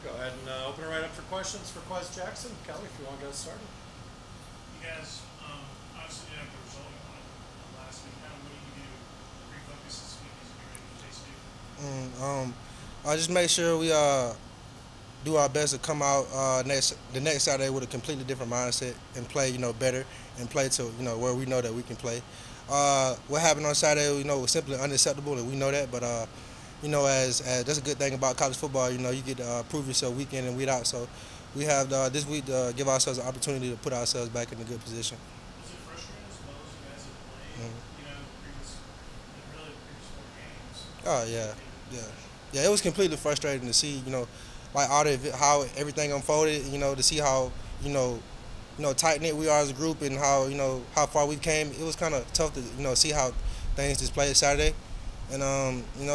Go ahead and open it right up for questions for Quez Jackson. Kelly, if you want to get us started. You guys obviously didn't have the result you wanted last week. Kind of what do you do to refocus this week as you get ready to face Duke? I just make sure we do our best to come out the next Saturday with a completely different mindset and play better and play to where we know that we can play. What happened on Saturday was simply unacceptable and we know that. But as that's a good thing about college football. You get to prove yourself week in and week out. So we have this week to give ourselves an opportunity to put ourselves back in a good position. Was it frustrating as well as you guys have played? Mm-hmm. Really the previous 4 games. Oh yeah, yeah, yeah. It was completely frustrating to see, like how everything unfolded. To see how tight knit we are as a group and how how far we came. It was kind of tough to see how things displayed Saturday, and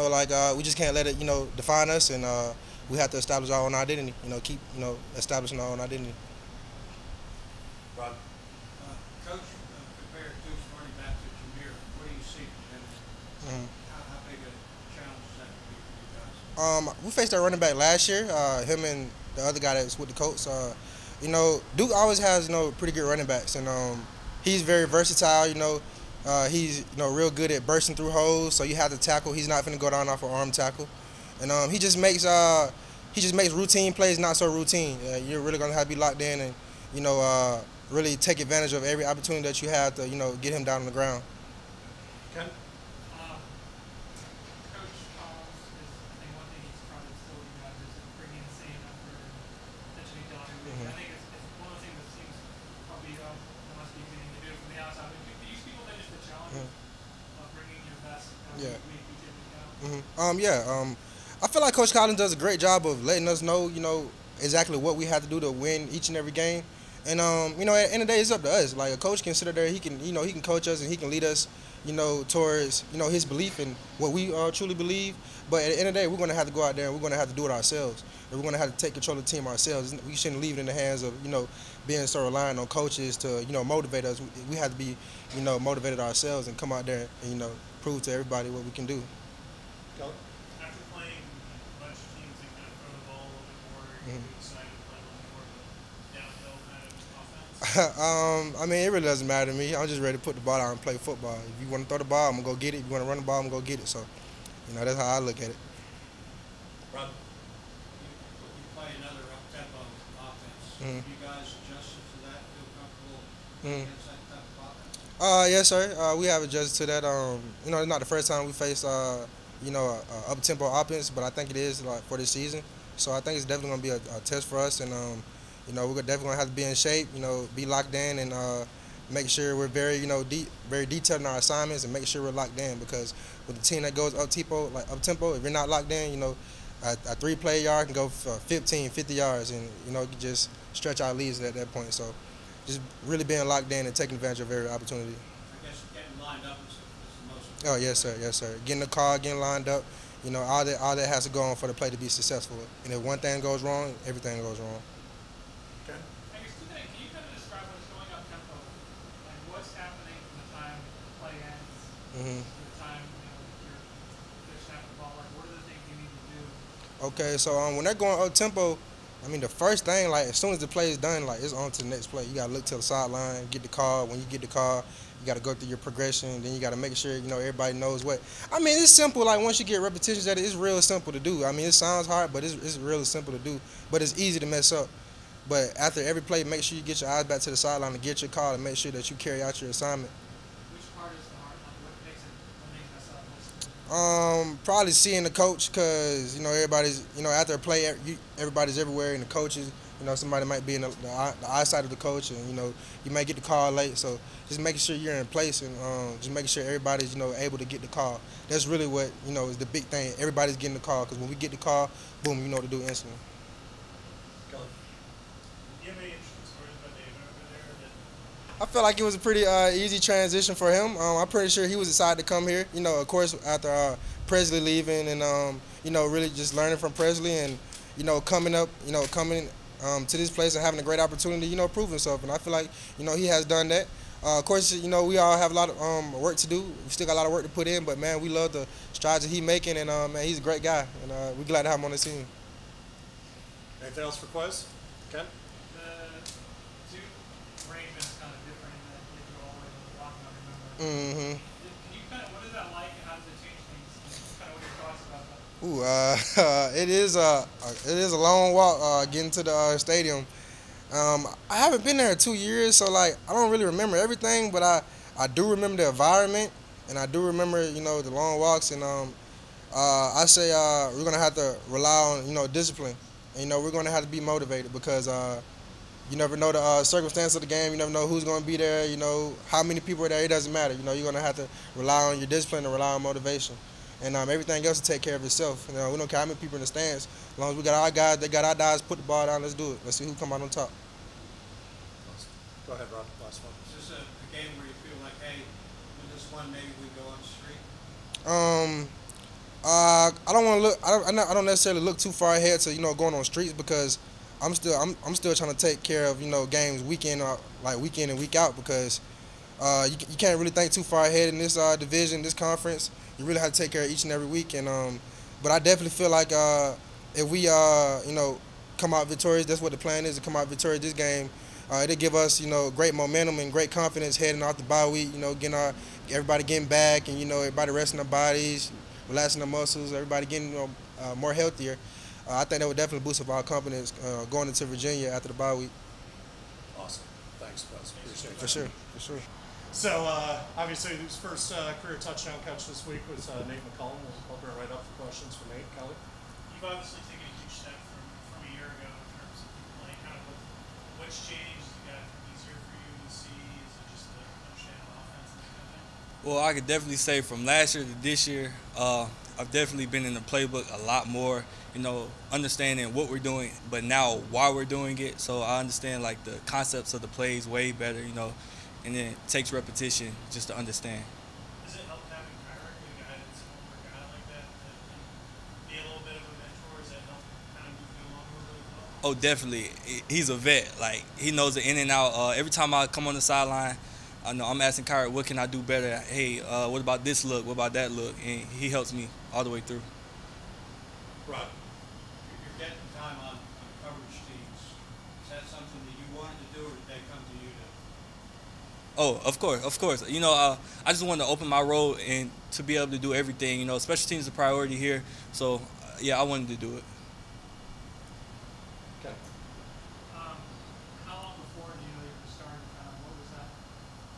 like we just can't let it define us, and we have to establish our own identity. Keep establishing our own identity. Rod. Coach, compared Duke's running back to Jameer, what do you see from him? Mhm. How big a challenge is that going to be for you guys? We faced our running back last year. Him and the other guy that was with the Colts. Duke always has pretty good running backs, and he's very versatile. He's real good at bursting through holes. So you have to tackle. He's not going to go down off an arm tackle, and he just makes routine plays not so routine. You're really going to have to be locked in and really take advantage of every opportunity that you have to get him down on the ground. Ken. Coach Collins is, I think, one thing he's tried to instill in you guys is bringing the same effort and attention to detail every week. I think it's one of the things that seems probably that must be getting to do it from the outside. But do you feel that is the challenge of bringing your best every Yeah. week, week in, week out? Yeah. I feel like Coach Collins does a great job of letting us know, exactly what we have to do to win each and every game. And at the end of the day, it's up to us. Like a coach can sit there, he can coach us and he can lead us, towards his belief in what we truly believe. But at the end of the day, we're going to have to go out there and we're going to have to do it ourselves. And we're going to have to take control of the team ourselves. We shouldn't leave it in the hands of being so reliant on coaches to motivate us. We have to be motivated ourselves and come out there and prove to everybody what we can do. Kelly. After playing a bunch of teams that kind of throw the ball a little bit more, are you excited to play a little more of a downhill kind of offense? I mean, it really doesn't matter to me. I'm just ready to put the ball out and play football. If you want to throw the ball, I'm gonna go get it. If you want to run the ball, I'm gonna go get it. So, that's how I look at it. Rod. You play another up-tempo offense. Mhm. You guys adjusted to that, feel comfortable Mhm. against that type of offense? Yes, sir. We have adjusted to that. It's not the first time we faced, up tempo offense, but I think it is like for this season. So I think it's definitely gonna be a test for us, and we're definitely gonna have to be in shape. Be locked in, and make sure we're very, very detailed in our assignments, and make sure we're locked in because with the team that goes up tempo, if you're not locked in, a 3-play yard can go for 15, 50 yards, and you can just stretch our leads at that point. So just really being locked in and taking advantage of every opportunity. I guess getting lined up is the most Oh important. yes, sir, yes, sir. Getting the car, getting lined up, all that has to go on for the play to be successful. And if one thing goes wrong, everything goes wrong. Ken. I guess today, can you kind of describe what's going up tempo? Like what's happening from the time the play ends hmm to the time you're snapping the ball? Like what are the things you need to do? Okay, so when they're going up tempo, I mean the first thing, like as soon as the play is done, like it's on to the next play. You gotta look to the sideline, get the call. When you get the call, you gotta go through your progression. Then you gotta make sure everybody knows what. I mean it's simple. Like once you get repetitions at it, it's real simple to do. I mean it sounds hard, but it's really simple to do. But it's easy to mess up. But after every play, make sure you get your eyes back to the sideline and get your call and make sure that you carry out your assignment. Which part is the hard? Like what makes us up most? Probably seeing the coach, cause everybody's after a play, everybody's everywhere, and the coaches, somebody might be in the eyesight of the coach, and you might get the call late. So just making sure you're in place, and just making sure everybody's able to get the call. That's really what is the big thing. Everybody's getting the call, cause when we get the call, boom, you know what to do instantly. Kelly. Do you have any interesting stories about David over there? I felt like it was a pretty easy transition for him. I'm pretty sure he was excited to come here. Of course, after Presley leaving and really just learning from Presley and coming to this place and having a great opportunity, prove himself. And I feel like he has done that. Of course, we all have a lot of work to do. We still got a lot of work to put in, but man, we love the strides that he's making, and man, he's a great guy, and we're glad to have him on the team. Anything else for Quez? Ken? The two arrangements kind of different in that they go all the way to the block, I remember. Mm-hmm. Can you kind of, what is that like and how does it change things? Kind of what are your thoughts about that? Ooh, it is a long walk getting to the stadium. I haven't been there in 2 years, so like I don't really remember everything, but I do remember the environment, and I do remember the long walks, and I say we're gonna have to rely on discipline, and we're gonna have to be motivated because you never know the circumstance of the game. You never know who's going to be there. How many people are there. It doesn't matter. You're going to have to rely on your discipline and rely on motivation. And everything else will take care of itself. We don't care how many people in the stands. As long as we got our guys, they got our guys, put the ball down, let's do it. Let's see who come out on top. Go ahead, Rob. Last one. Is this a game where you feel like, hey, with this one, maybe we go on the street? I don't want to look. I don't necessarily look too far ahead to going on streets because I'm still trying to take care of games week in and week out because you can't really think too far ahead in this division, this conference. You really have to take care of each and every week, and but I definitely feel like if we come out victorious, that's what the plan is, to come out victorious this game. It'll give us great momentum and great confidence heading off the bye week. Everybody getting back, and everybody resting their bodies, relaxing their muscles, everybody getting more healthier. I think that would definitely boost up our confidence going into Virginia after the bye week. Awesome. Thanks, Quez. Appreciate it. For sure. So, obviously, his first career touchdown catch this week was Nate McCollum. We'll open it right up for questions for Nate. Kelly? You've obviously taken a huge step from a year ago in terms of playing. Kind of what's changed? Has it gotten easier for you to see? Is it just the understanding of offense and that kind of thing? Well, I could definitely say from last year to this year, I've definitely been in the playbook a lot more, understanding what we're doing, but now why we're doing it. So I understand like the concepts of the plays way better, and then it takes repetition just to understand. Does it help having Kyra, a guy that's an older guy like that can be a little bit of a mentor? Does that help kind of move you along really well? Oh, definitely. He's a vet. Like, he knows the in and out. Every time I come on the sideline, I know I'm asking Kyra, what can I do better? Hey, what about this look? What about that look? And he helps me all the way through. Rob? You're getting time on coverage teams. Is that something that you wanted to do, or did they come to you to? Oh, of course. I just wanted to open my road and to be able to do everything. Special teams is a priority here. So, yeah, I wanted to do it. Okay. How long before you know you were starting? What was that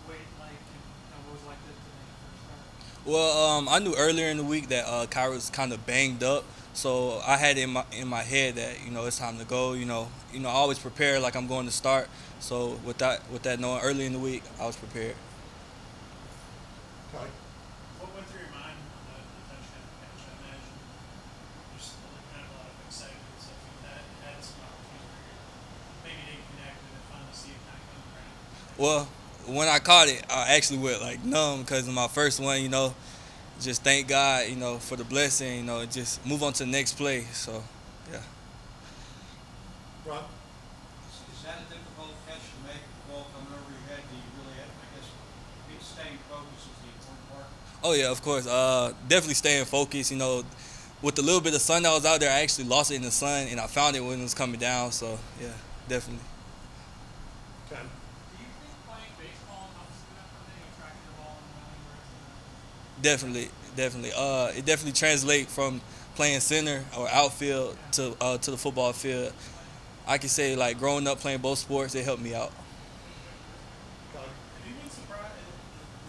wait like, and what was it like to make your first start? Well, I knew earlier in the week that Kyra was kind of banged up. So I had in my head that it's time to go. I always prepare like I'm going to start. So with that knowing early in the week, I was prepared. Kelly? What went through your mind on the touchdown catch? I imagine there's kind of a lot of excitement and stuff like that. You had some opportunities where maybe didn't connect and then finally see it kind of come around. Well, when I caught it, I actually went like numb because of my first one. Just thank God, for the blessing. Just move on to the next play. So, yeah. Rob? Is that a difficult catch to make? The ball coming over your head? Do you really have, I guess, staying focused is the important part? Oh yeah, of course. Definitely staying focused. With the little bit of sun that was out there, I actually lost it in the sun, and I found it when it was coming down. So yeah, definitely. Ken? Do you think playing baseball helps you that for thing, tracking the ball and knowing where it's going? Definitely. It definitely translates from playing center or outfield to the football field. I can say like growing up playing both sports, it helped me out. Kelly? Have you been surprised?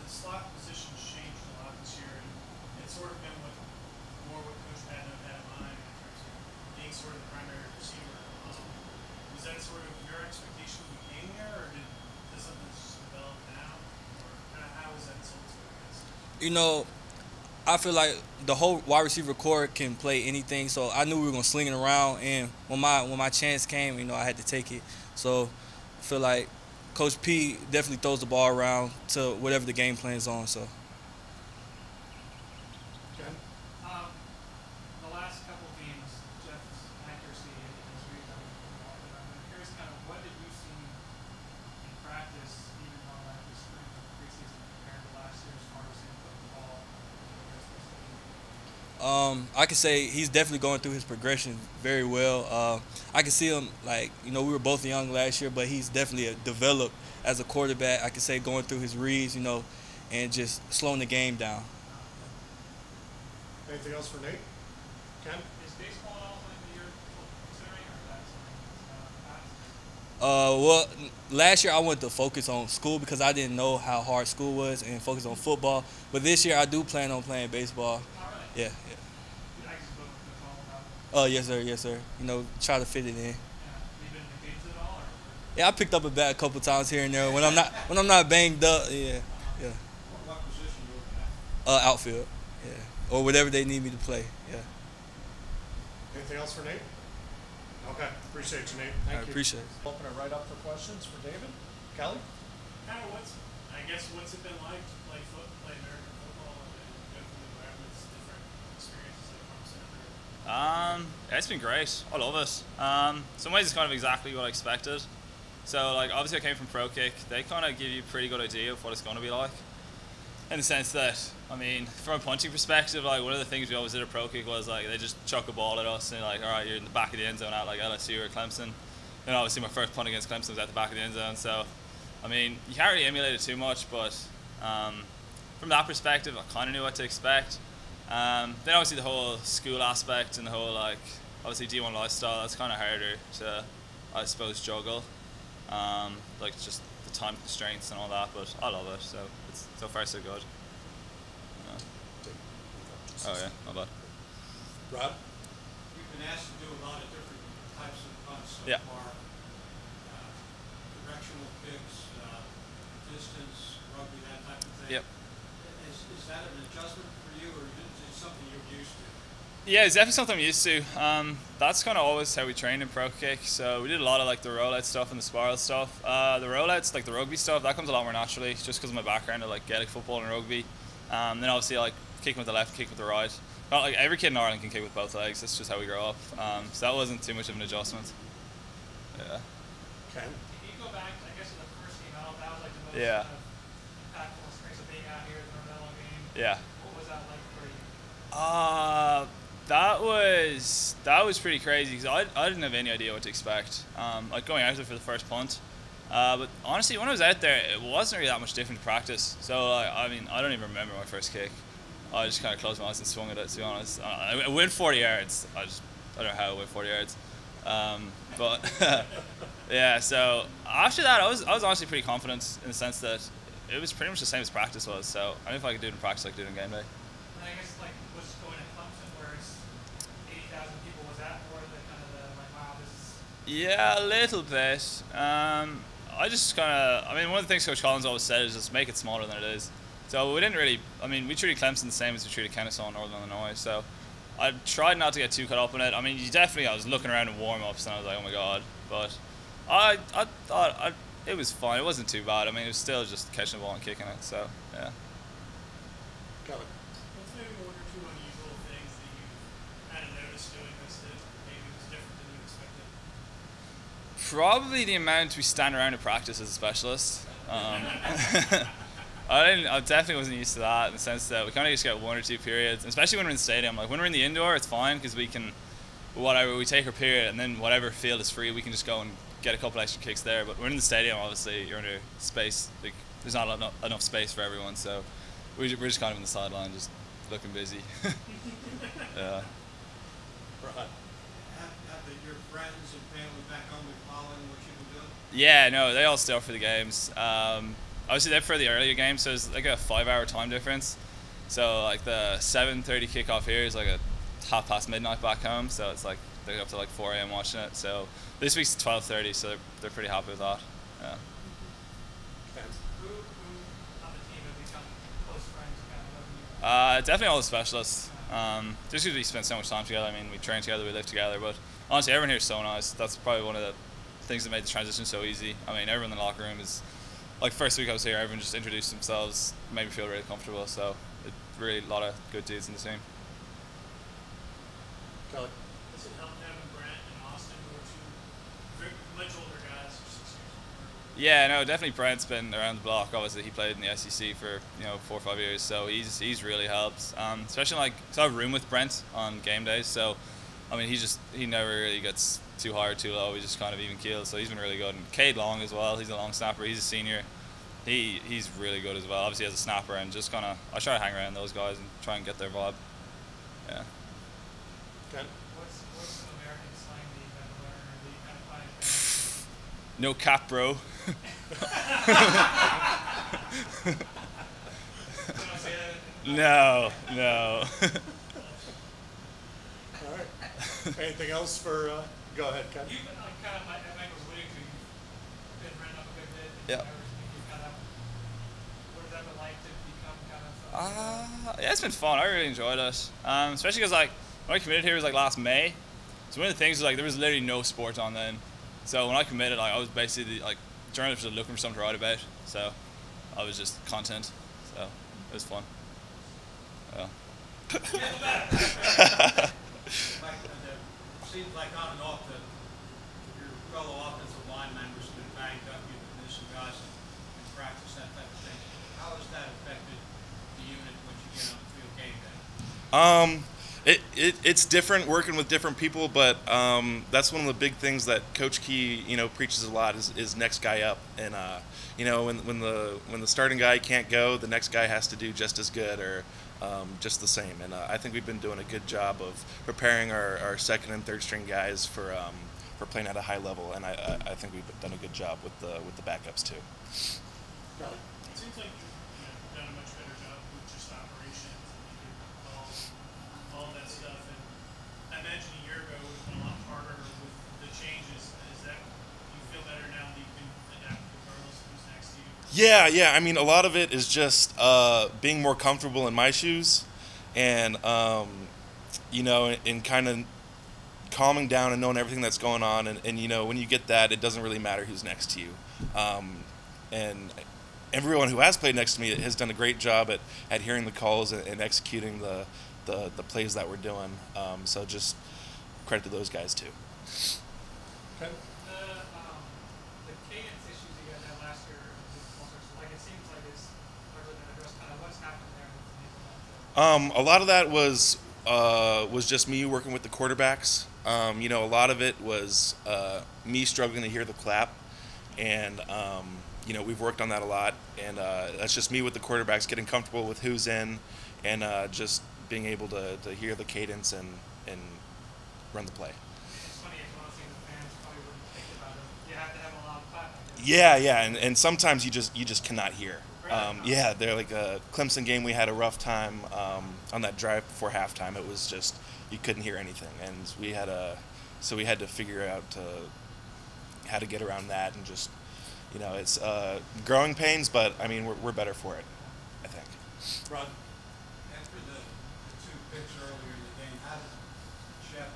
The slot position's changed a lot this year, and it's sort of been more what Coach Patton had in mind in terms of being sort of the primary receiver. Was that sort of your expectation when you came here, or does something just develop now, or kind of how was that sold to you guys? I feel like the whole wide receiver core can play anything, so I knew we were gonna sling it around. And when my chance came, I had to take it. So I feel like Coach P definitely throws the ball around to whatever the game plan is on. So. Ken? The last couple games, Jeff's accuracy has really done well. But I'm curious, kind of, what did you see in practice, even on the spring preseason, compared to last year as far as him putting the ball? I can say he's definitely going through his progression very well. I can see him, like, we were both young last year, but he's definitely developed as a quarterback. I can say going through his reads, and just slowing the game down. Anything else for Nate? Ken? Is baseball at all something that you're considering, or is that something that's Well, last year I wanted to focus on school because I didn't know how hard school was and focus on football. But this year I do plan on playing baseball. all right? Yeah. Did I just go to McCollum about Yes, sir. Yes, sir. Try to fit it in. have you been engaged at all, or? Yeah, I picked up a bat a couple times here and there when I'm not banged up. Yeah. What position you looking at? Outfield. Yeah. Or whatever they need me to play. Yeah. Anything else for Nate? Okay, appreciate you, Nate. I Thank you. appreciate it. Open it right up for questions for David. Kelly? Kind of what's it been like to play American football and different environments, different experiences like Farm Center? It's been great. I love it. Some ways it's kind of exactly what I expected. So, like, obviously I came from Pro Kick. They kind of give you a pretty good idea of what it's going to be like. In the sense that, from a punching perspective, like, one of the things we always did at Pro Kick was, like, they just chuck a ball at us and, like, all right, you're in the back of the end zone at, like, LSU or Clemson. Then obviously my first punt against Clemson was at the back of the end zone. So, you can't really emulate it too much, but from that perspective, I kind of knew what to expect. Then obviously the whole school aspect and the whole, like, obviously D1 lifestyle, that's kind of harder to, I suppose, juggle. Like, just the time constraints and all that, but I love it, so it's so far so good. Oh yeah, not bad. Rod? You've been asked to do a lot of different types of punts so Yeah. far. Directional kicks, distance, rugby, that type of thing. Yep. Is that an adjustment for you, or is it something you're used to? Yeah, it's definitely something I'm used to. That's kind of always how we train in Pro Kick. So we did a lot of, like, the rollout stuff and the spiral stuff. The rollouts, like the rugby stuff, that comes a lot more naturally, just because of my background of, like, Gaelic football and rugby. Then obviously, like, kicking with the left, kicking with the right. Not like every kid in Ireland can kick with both legs. That's just how we grow up. So that wasn't too much of an adjustment. Yeah. Ken? If you go back, I guess, to the first game out, that was like the most Yeah. kind of impactful experience of being out here in the Norvello game. Yeah. What was that like for you? That was pretty crazy because I didn't have any idea what to expect. Like, going out there for the first punt. But honestly, when I was out there, it wasn't really that much different to practice. So, I don't even remember my first kick. I just kind of closed my eyes and swung at it, to be honest. I went 40 yards. I don't know how I went 40 yards. But yeah, so after that, I was honestly pretty confident in the sense that it was pretty much the same as practice was. So I knew if I could do it in practice, I could do it in game day. And I guess, like, was going to Clemson where it's 80,000 people, was that more the kind of the, like, wow, this is... Yeah, a little bit. I just kind of, one of the things Coach Collins always said is just make it smaller than it is. So we didn't really, we treated Clemson the same as we treated Kennesaw in Northern Illinois. So I tried not to get too caught up in it. I was looking around in warm-ups and I was like, oh my God. But I thought it was fine. It wasn't too bad. It was still just catching the ball and kicking it. So, yeah. Kelly? What's maybe one or two unusual things that you kind of noticed doing this that maybe was different than you expected? Probably the amount we stand around in practice as a specialist. I definitely wasn't used to that in the sense that we kind of just get one or two periods, especially when we're in the stadium. Like, when we're in the indoor, it's fine because we can, we take our period and then whatever field is free, we can just go and get a couple extra kicks there. But when we're in the stadium, obviously, you're under space. Like, there's not enough space for everyone, so we're just kind of on the sideline, just looking busy. Yeah. Rod? Have your friends and family back home been following what you've been doing? Yeah, no, they all stay up for the games. Obviously, they're for the earlier games, so it's like a 5-hour time difference. So, like, the 7:30 kickoff here is like a midnight back home. So it's like they're up to like 4 a.m. watching it. So this week's 12:30, so they're pretty happy with that. Yeah. Who on the team have become close friends kind of? Definitely all the specialists. Just because we spend so much time together. We train together, we live together. But honestly, everyone here is so nice. That's probably one of the things that made the transition so easy. Everyone in the locker room is, like, first week I was here, everyone just introduced themselves, made me feel really comfortable. So it really a lot of good dudes in the team. Kelly? Does it help having Brent and Austin, who are two much older guys, 6 years older? Yeah, no, definitely Brent's been around the block. Obviously, he played in the SEC for 4 or 5 years, so he's really helped. Especially like, so I have a room with Brent on game days, so I mean he never really gets too high or too low. He just kind of even keels, so he's been really good. And Cade Long as well. He's a long snapper. He's a senior. He's really good as well. Obviously as a snapper, and just kind of I try to hang around those guys and try and get their vibe. Yeah. Okay. What's some American slang that you've had to learn or that you kind of find? No cap, bro. No. All right. Anything else for? Go ahead, Ken. You've been kind of like Mike was alluding to. You've been running up a good bit. Yeah. What has that been like to become kind of? Yeah, it's been fun. I really enjoyed it. Especially because like when I committed here was like last May. So one of the things was like there was literally no sport on then. So when I committed, like I was basically like journalists were looking for something to write about. So I was just content. So it was fun. Yeah. It seems like on and off that your fellow offensive line members have been banged up. You've been missing guys in practice, that type of thing. How has that affected the unit once you get on the field game day? It's different working with different people, but that's one of the big things that Coach Key, preaches a lot is next guy up. And when the starting guy can't go, the next guy has to do just as good or just the same. And I think we've been doing a good job of preparing our second and third string guys for playing at a high level. And I think we've done a good job with the backups too. It seems like you've done a much better job with just operations and all that stuff. And I imagine a year ago it would have been a lot harder with the changes. Do you feel better now that you can adapt regardless of who's next to you? Yeah. I mean, a lot of it is just being more comfortable in my shoes, and and kind of calming down and knowing everything that's going on. And when you get that, it doesn't really matter who's next to you. And everyone who has played next to me has done a great job at hearing the calls and executing the plays that we're doing. So just credit to those guys too. Okay. The cadence issues you guys had last year, like it seems like it's largely been addressed. Kind of what's happened there? A lot of that was just me working with the quarterbacks. A lot of it was me struggling to hear the clap, and we've worked on that a lot. And that's just me with the quarterbacks getting comfortable with who's in, and just being able to hear the cadence and run the play. It's funny, it's one of the things the fans probably wouldn't think about it. You have to have a loud clap. Yeah, and sometimes you just cannot hear. Really? They're like a Clemson game. We had a rough time on that drive before halftime. It was just you couldn't hear anything, and we had to figure out how to get around that, and just it's growing pains, but I mean we're better for it, I think. Ron. After the two picks earlier in the game, how did Shep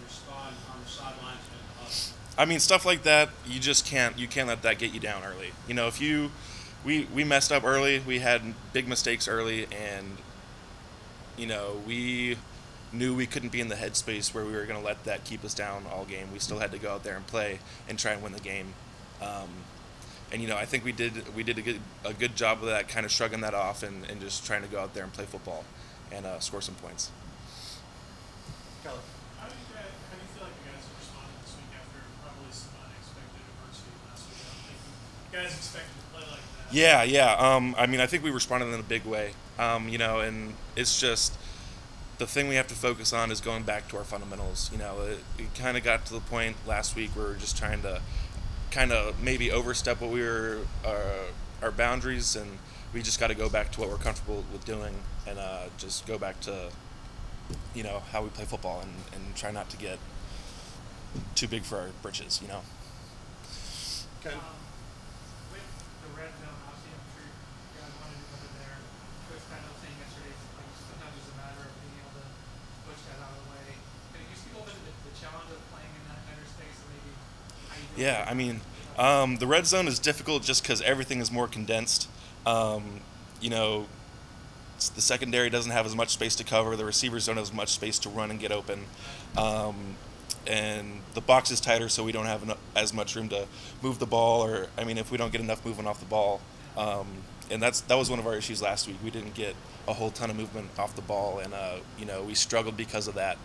respond on the sidelines and in the huddle? I mean, stuff like that, you can't let that get you down early. If we messed up early, we had big mistakes early, and we knew we couldn't be in the headspace where we were going to let that keep us down all game. We still had to go out there and play and try and win the game. I think we did a good job of that, kind of shrugging that off and just trying to go out there and play football and score some points. Kelly. How do you feel like you guys have responded this week after probably some unexpected adversity last week? I don't think you guys expected to play like that. Yeah. I mean, I think we responded in a big way. And it's just the thing we have to focus on is going back to our fundamentals. It kind of got to the point last week where we were just trying to kind of maybe overstep what we were our boundaries, and we just got to go back to what we're comfortable with doing, and just go back to how we play football, and try not to get too big for our britches. Okay. With the red zone, obviously, I'm sure you guys want to do better there. Coach kind of saying yesterday, like sometimes it's a matter of being able to push guys out of the way. Can you speak a little bit to the challenge of playing in that better space, and maybe how you do it? Yeah, I mean, the red zone is difficult just because everything is more condensed. The secondary doesn't have as much space to cover. The receivers don't have as much space to run and get open. and the box is tighter, so we don't have as much room to move the ball, or I mean, if we don't get enough movement off the ball, and that was one of our issues last week. We didn't get a whole ton of movement off the ball, and we struggled because of that.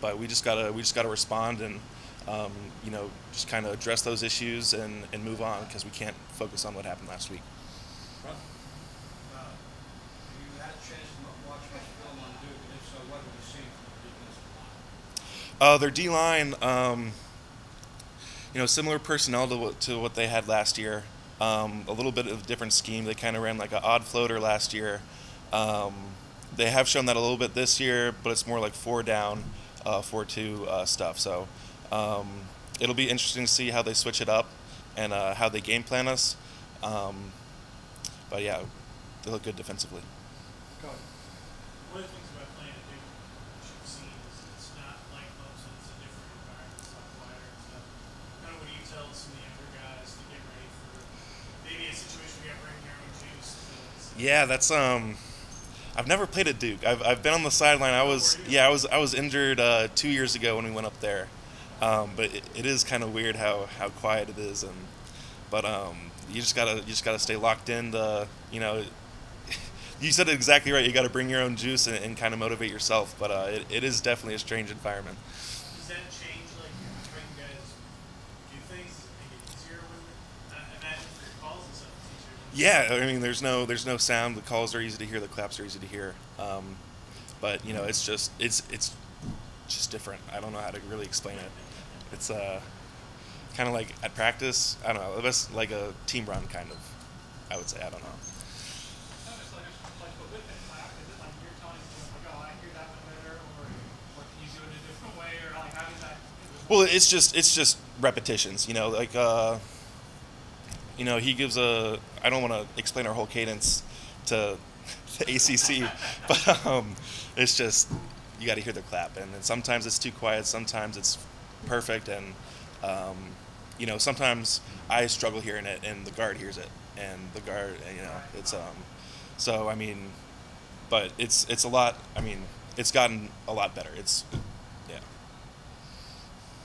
But we just gotta respond and just kind of address those issues and move on, because we can't focus on what happened last week. Have you had a chance to watch much film on Duke, and if so, what have you seen from their defensive line? Their D-line, similar personnel to what they had last year. A little bit of a different scheme. They kind of ran like an odd floater last year. They have shown that a little bit this year, but it's more like 4 down, 4-2 stuff. So it'll be interesting to see how they switch it up and how they game plan us. But yeah, they look good defensively. Go ahead. One of the things about playing at Duke, which you've seen, is it's not like Clemson. It's a different environment. It's a lot quieter and stuff. Kind of what do you tell some of the younger guys to get ready for maybe a situation where you have to bring your own juice? Yeah, that's I've never played at Duke. I've been on the sideline. I was injured 2 years ago when we went up there. But it is kind of weird how quiet it is, but you just gotta stay locked in. You said it exactly right. You got to bring your own juice and kind of motivate yourself. But it is definitely a strange environment. Does that change, like, how you guys do things? Does it make it easier when I imagine for your calls and stuff it's easier? Yeah, I mean, there's no sound. The calls are easy to hear. The claps are easy to hear. But it's just different. I don't know how to really explain it. It's kind of like at practice. I don't know. That's like a team run kind of. I would say. I don't know. Not necessarily but with the clap, is it like you're telling them, like, oh, I hear that one better, or can you do it a different way, or like how does that? Well, it's just repetitions. He gives a. I don't want to explain our whole cadence to the ACC, but it's just you got to hear the clap, and sometimes it's too quiet, sometimes it's perfect, and sometimes I struggle hearing it, and the guard hears it, and the guard, it's so I mean, but it's a lot. I mean, it's gotten a lot better. It's